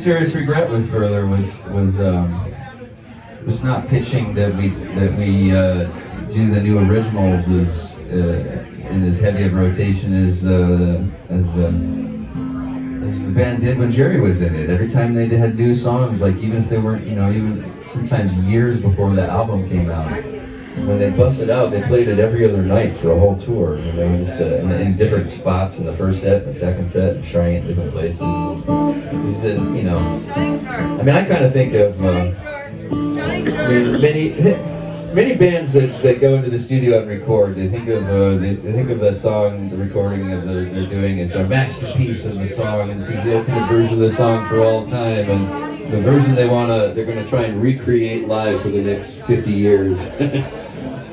Serious regret with Further was not pitching that we do the new originals as in as heavy of rotation as the band did when Jerry was in it. Every time they had new songs, like even if they weren't, even sometimes years before the album came out, when they busted out, they played it every other night for a whole tour. Just in different spots in the first set, the second set, trying it in different places. I kind of think of many bands that go into the studio and record. They think of that song, the recording of they're doing as a masterpiece of the song, and this is the ultimate version of the song for all time, and the version they're gonna try and recreate live for the next 50 years.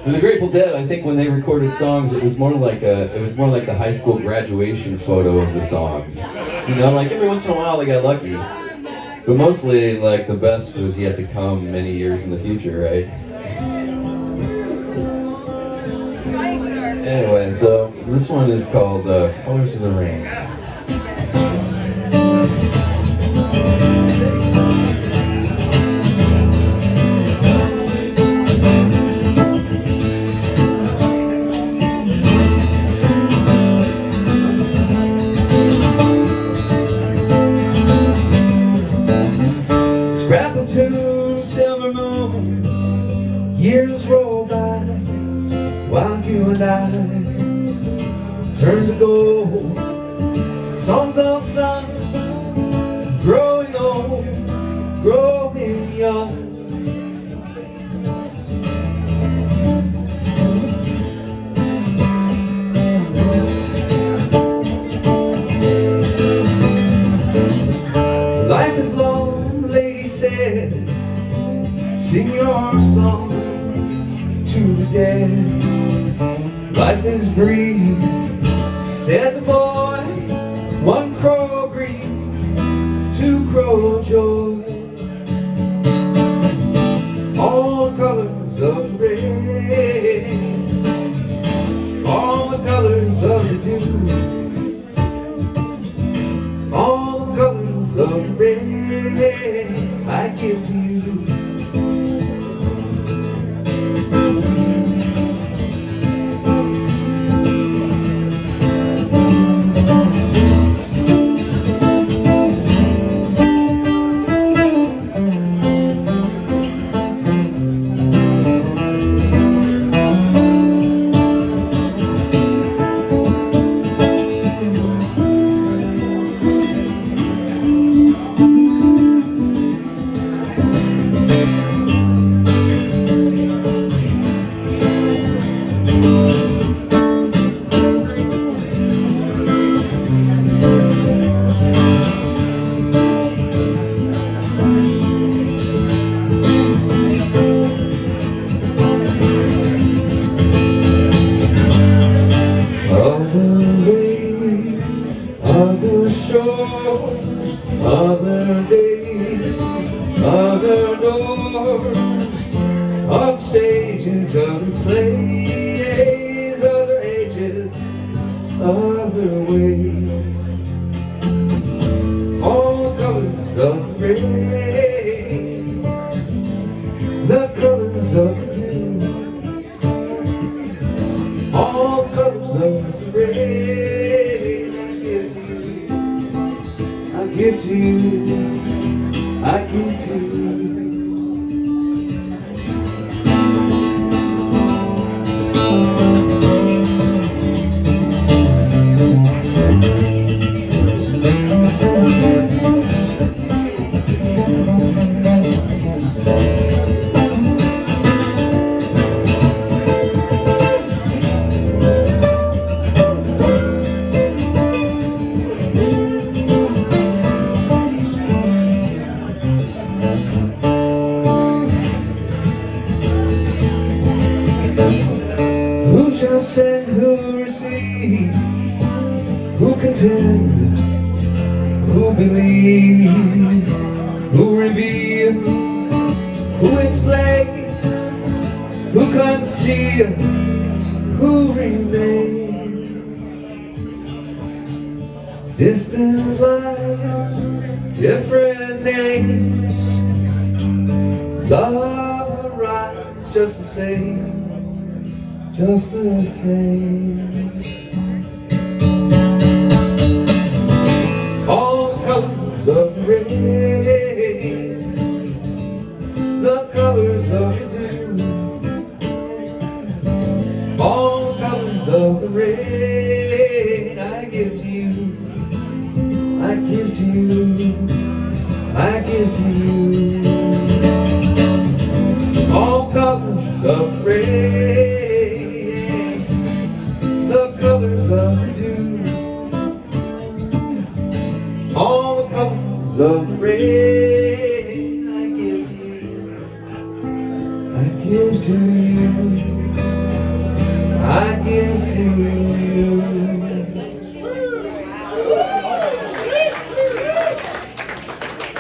And the Grateful Dead, I think when they recorded songs, it was more like the high school graduation photo of the song. Like every once in a while they got lucky, but mostly like the best was yet to come many years in the future, right? Anyway, so this one is called Colors of the Rain. Scrap of tune, silver moon, years roll by, while you and I turn to gold. Songs all sung, growing old, growing young. Life is long, the lady said, sing your song to the dead. Life is brief, said the boy, one crow grief, two crow joy. All the colors of the rain, all the colors of the dew, all the colors of the rain I give to you. Other shores, other days, other doors, of stages, other plays, other ages, other ways. All the colors of the rain, the colors of the dew, all the colors of the rain. I give to you, I give to you. Who shall send, who receive, who contend, who believe, who reveal, who explain, who conceal, who remain? Distant lights, different names. Love arrives just the same, just the same. All the colors of the rain, the colors of the dew. All the colors of the rain I give to you, I give to you, I give to you. All colors of rain, the colors of the dew. All the colors of the rain I give to you, I give to you, I give to you.